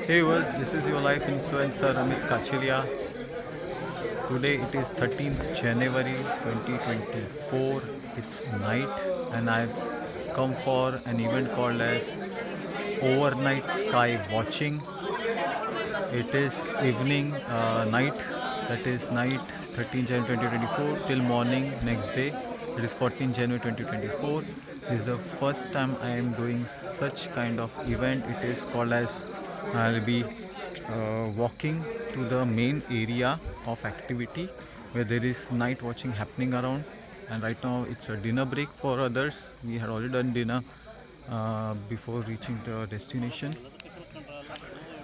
Hey viewers, this is your life influencer amitkachalia. Today it is 13th January 2024. It's night and I've come for an event called as Overnight Sky Watching. It is evening, night, that is night 13th January 2024 till morning next day. It is 14th January 2024. This is the first time I am doing such kind of event. It is called as I'll be walking to the main area of activity where there is night watching happening around. And right now it's a dinner break for others. We had already done dinner before reaching the destination.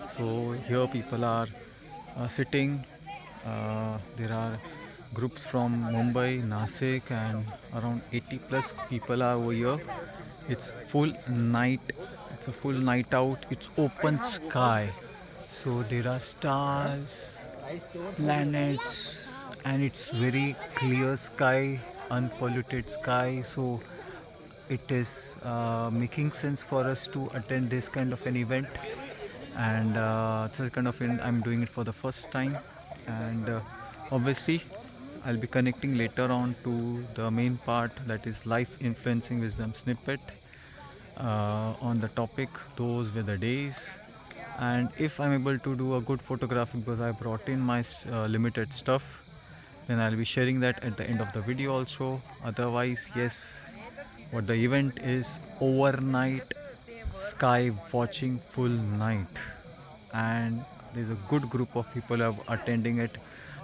So here people are sitting. There are groups from Mumbai, Nasik, and around 80 plus people are over here. It's full night. It's a full night out. It's open sky. So there are stars, planets, and it's very clear sky, unpolluted sky. So it is making sense for us to attend this kind of an event, and it's a kind of I'm doing it for the first time, and obviously I'll be connecting later on to the main part, that is life influencing wisdom snippet on the topic those were the days. And if I'm able to do a good photography because I brought in my limited stuff, then I'll be sharing that at the end of the video also. Otherwise, yes, what the event is overnight sky watching full night, and there's a good group of people who are attending it.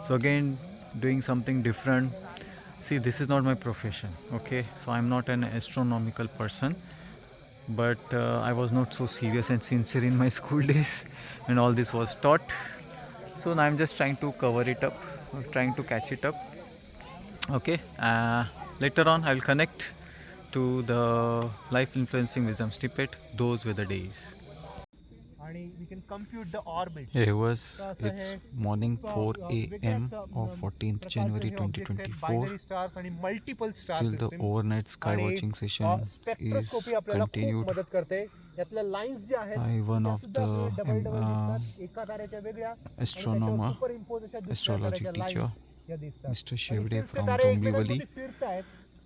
So again, doing something different. See, this is not my profession, okay? So I'm not an astronomical person, but I was not so serious and sincere in my school days when all this was taught. So now I'm just trying to cover it up, trying to catch it up. Okay, later on I'll connect to the life influencing wisdom snippet. Those were the days. आणि we can compute the orbit. It was it's morning 4 a.m. of 14th January 2024. stars आणि multiple star Still the systems. overnight sky watching session is spectroscopy आपल्याला खूप continued मदत करते. यातल्या lines जे आहेत by one of the एका ताऱ्याच्या वेगळ्या astronomer, astrology teacher, Mr. Shevde from Dombivli.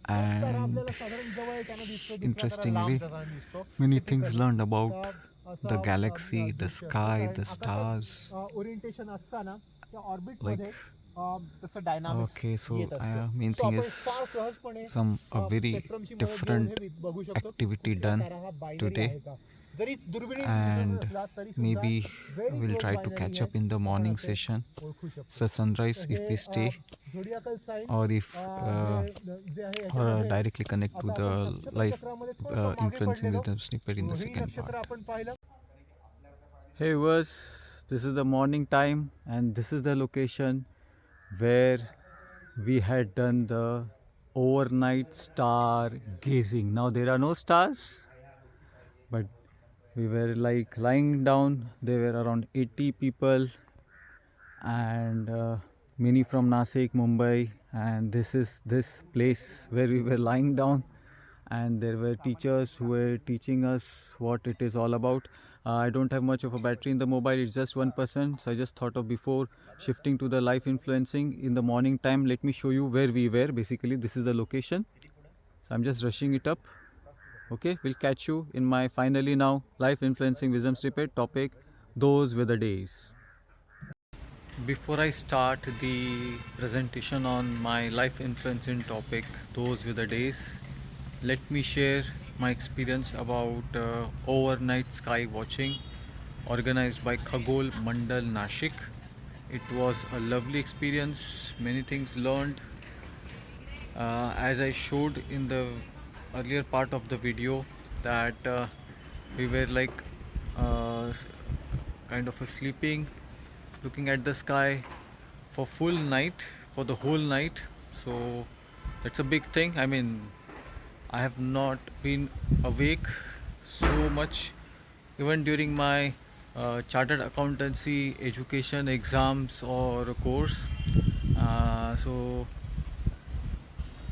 And interestingly, many things learned about the galaxy, the sky, the stars. Orientation असताना त्या ऑर्बिट Like, मध्ये तसं डायनामिक्स okay, so येत असतं. main So thing आपण is फार सहजपणे some a very स्पेक्ट्रमशी मदत घेऊन different हे बघू शकतो. activity कुठला done तारा हा binary today, आहे का? जरी दुर्बिणीत and दिसत नसला तरी सुद्धा maybe very we'll close try to binary catch आहे. up in the आपण morning असे session. ओळखू शकतो. So sunrise तर if hey, we stay, zodiacal sign, or if जे आहे or याच्यामध्ये directly connect to आता the आपण नक्षत्र life चक्रामध्ये थोडंसं मागे influencing पडलेलो. wisdom snippet in the Rohini second नक्षत्र part. आपण पाहिलं. Hey viewers, this is the morning time and this is the location where we had done the overnight star gazing. Now there are no stars, but we were like lying down. There were around 80 people, and many from Nasik, Mumbai, and this is this place where we were lying down, and there were teachers who were teaching us what it is all about. I don't have much of a battery in the mobile, it's just 1%, so I just thought of, before shifting to the life influencing in the morning time, let me show you where we were. Basically this is the location, so I'm just rushing it up. Okay, we'll catch you in my finally now life influencing wisdom snippet topic, those were the days. Before I start the presentation on my life influencing topic, those were the days, let me share my experience about overnight sky watching organized by Khagol Mandal Nashik. It was a lovely experience, many things learned. As I showed in the earlier part of the video, that we were like kind of sleeping, looking at the sky for full night, for the whole night. So that's a big thing. I mean, I have not been awake so much even during my chartered accountancy education exams or course.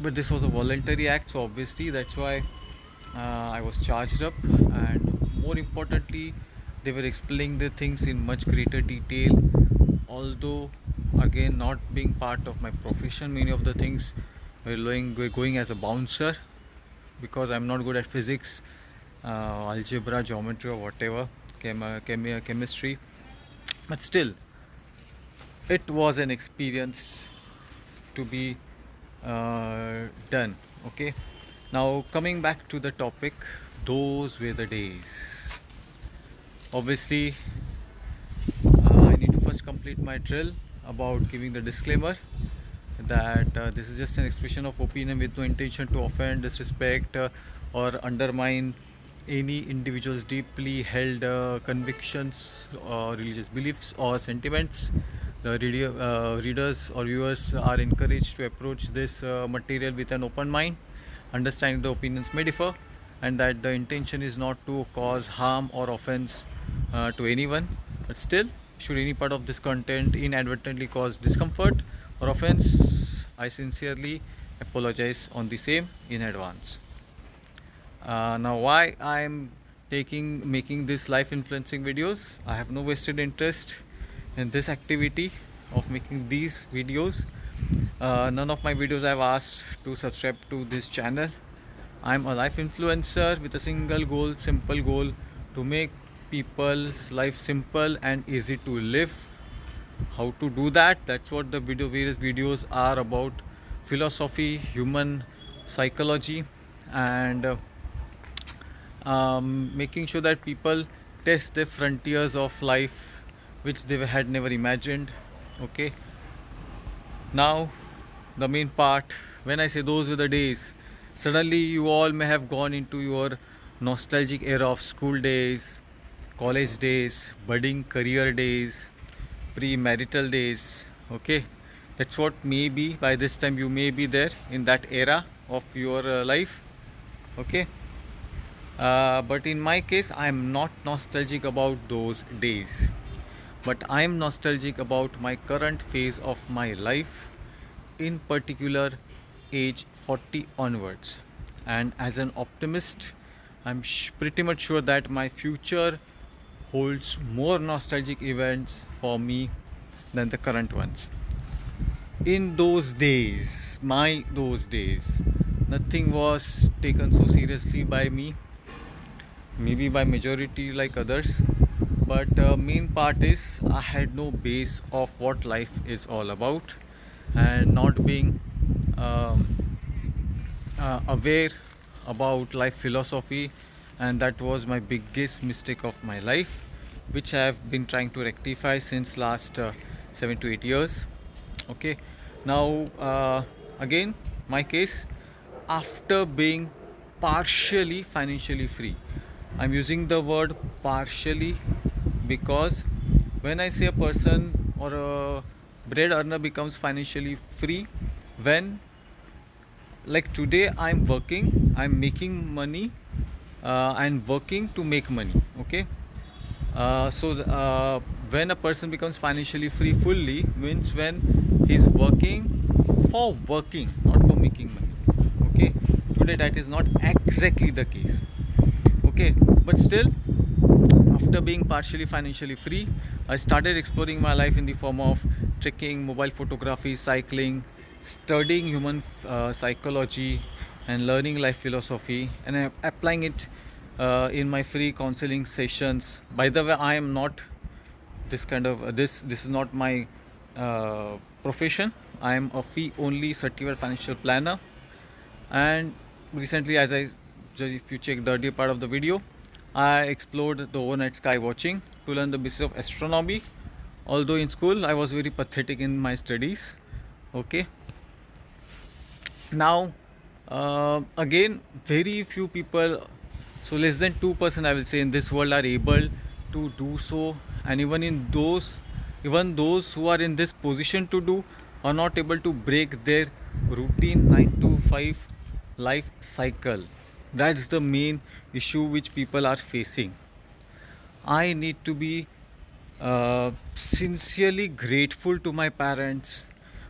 But this was a voluntary act, so obviously that's why I was charged up. And more importantly, They were explaining the things in much greater detail. Although, again, not being part of my profession, many of the things were going as a bouncer because I'm not good at physics, algebra, geometry, or whatever, chemistry. But still, it was an experience to be done. Okay, now coming back to the topic, those were the days. Obviously, I need to first complete my drill about giving the disclaimer that this is just an expression of opinion with no intention to offend, disrespect, or undermine any individual's deeply held convictions or religious beliefs or sentiments. The readers or viewers are encouraged to approach this material with an open mind, understanding the opinions may differ, and that the intention is not to cause harm or offense to anyone. But still, should any part of this content inadvertently cause discomfort or offense, I sincerely apologize on the same in advance. Now, why I'm making this life influencing videos? I have no vested interest in this activity of making these videos. None of my videos I've asked to subscribe to this channel. I'm a life influencer with a single goal, simple goal, to make people's life simple and easy to live. How to do that? That's what the various videos are about: philosophy, human psychology, and making sure that people test the frontiers of life which they had never imagined. Okay, now the main part. When I say those were the days, suddenly you all may have gone into your nostalgic era of school days, college days, budding career days, premarital days. Okay, that's what maybe by this time you may be there in that era of your life. Okay, but in my case, I am not nostalgic about those days, but I am nostalgic about my current phase of my life, in particular age 40 onwards. And as an optimist, I'm pretty much sure that my future holds more nostalgic events for me than the current ones. In those days, nothing was taken so seriously by me, maybe by majority like others. But main part is I had no base of what life is all about, and not being um, aware about life philosophy, and that was my biggest mistake of my life, which I have been trying to rectify since last 7 to 8 years. Okay, now again, my case, after being partially financially free. I'm using the word partially because when I say a person or a bread earner becomes financially free, when, like today, I'm working, I'm making money, and working to make money. Okay, when a person becomes financially free fully means when he's working for working, not for making money. Okay, today that is not exactly the case. Okay, but still, after being partially financially free, I started exploring my life in the form of trekking, mobile photography, cycling, studying human psychology, and learning life philosophy, and applying it in my free counseling sessions. By the way, I am not this kind of this is not my profession. I am a fee only certified financial planner. And recently, if you check the earlier part of the video, I explored the overnight sky watching to learn the basics of astronomy. Although in school I was very pathetic in my studies. Okay, now again, very few people, so less than 2% I will say in this world, are able to do so. And even those who are in this position to do, are not able to break their routine 9 to 5 life cycle. That's the main issue which people are facing. I need to be sincerely grateful to my parents,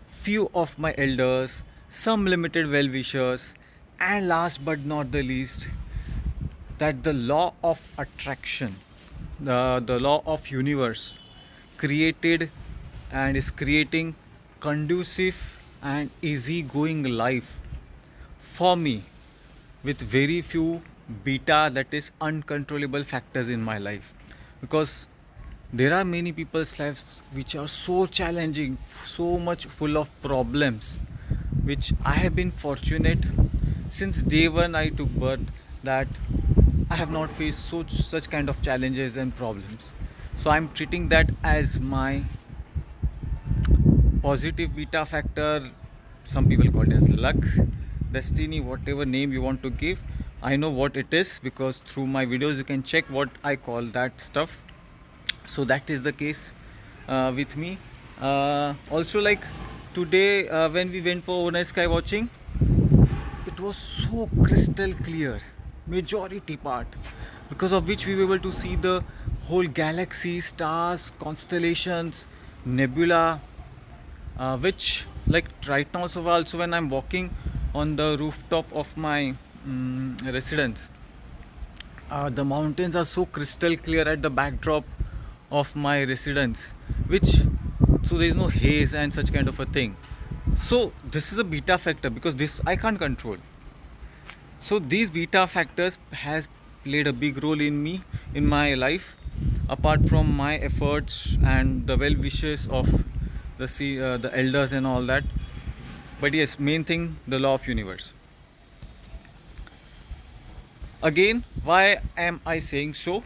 few of my elders, some limited well wishers, and last but not the least, that the law of attraction the law of universe created and is creating conducive and easy-going life for me with very few beta, that is uncontrollable factors in my life, because there are many people's lives which are so challenging, so much full of problems, which I have been fortunate since day one I took birth that I have not faced such kind of challenges and problems. So I'm treating that as my positive beta factor. Some people call it as luck, destiny, whatever name you want to give. I know what it is because through my videos you can check what I call that stuff. So that is the case with me. Also, like today when we went for overnight sky watching, it was so crystal clear, majority part, because of which we were able to see the whole galaxy, stars, constellations, nebula, which like right now also when I'm walking on the rooftop of my residence, the mountains are so crystal clear at the backdrop of my residence, which so there is no haze and such kind of a thing. So this is a beta factor because this I can't control. So these beta factors has played a big role in me, in my life, apart from my efforts and the well wishes of the elders and all that. But yes, main thing, the law of universe. Again, why am I saying so?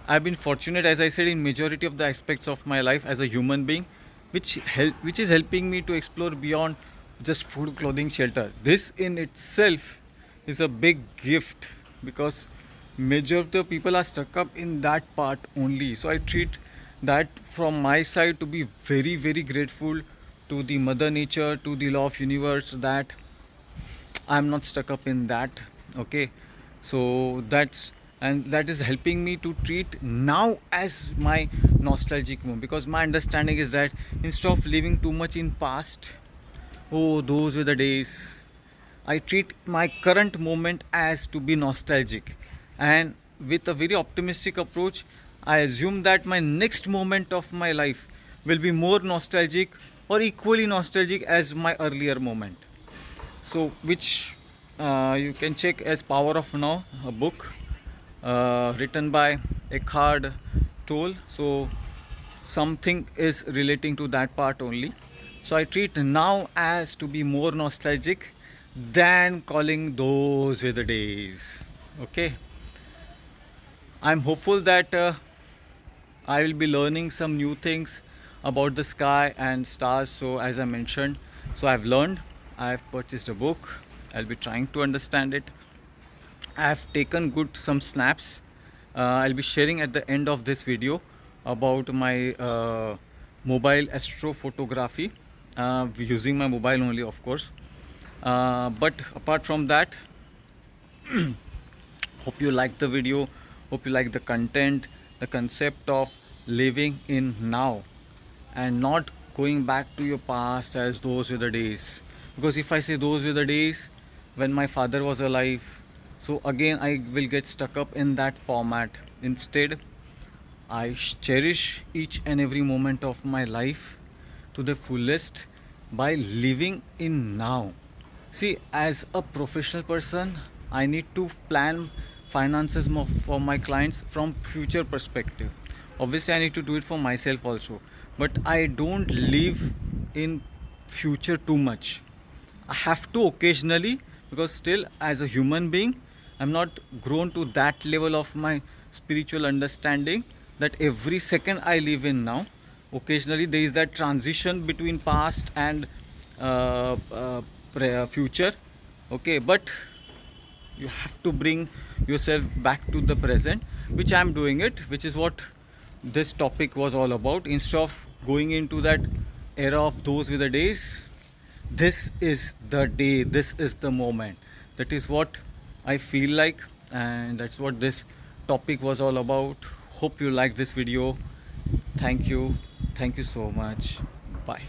I've been fortunate, as I said, in majority of the aspects of my life as a human being, which is helping me to explore beyond just food, clothing, shelter. This in itself is a big gift because major of the people are stuck up in that part only. So I treat that from my side to be very very grateful to the mother nature, to the law of universe, that I'm not stuck up in that. Okay, so that is helping me to treat now as my nostalgic moment, because my understanding is that instead of living too much in past, oh those were the days, I treat my current moment as to be nostalgic, and with a very optimistic approach I assume that my next moment of my life will be more nostalgic or equally nostalgic as my earlier moment. So which you can check as Power of Now, a book written by Eckhart Tolle. So something is relating to that part only. So I treat now as to be more nostalgic than calling those were the days. Okay, I'm hopeful that I will be learning some new things about the sky and stars. So as I mentioned, so I've learned, I've purchased a book, I'll be trying to understand it. I've taken good some snaps. I'll be sharing at the end of this video about my mobile astrophotography, using my mobile only, of course. But apart from that, hope you like the video, hope you like the content, the concept of living in now and not going back to your past as those were the days. Because if I say those were the days when my father was alive, so again I will get stuck up in that format. Instead, I cherish each and every moment of my life to the fullest by living in now. See, as a professional person, I need to plan finances for my clients from future perspective. Obviously, I need to do it for myself also, but I don't live in future too much. I have to occasionally, because still as a human being, I'm not grown to that level of my spiritual understanding that every second I live in now. Occasionally, there is that transition between past and future. Okay, but you have to bring yourself back to the present, which I'm doing it, which is what this topic was all about. Instead of going into that era of those were the days, this is the day, this is the moment. That is what I feel like, and that's what this topic was all about. Hope you like this video. Thank you so much. Bye.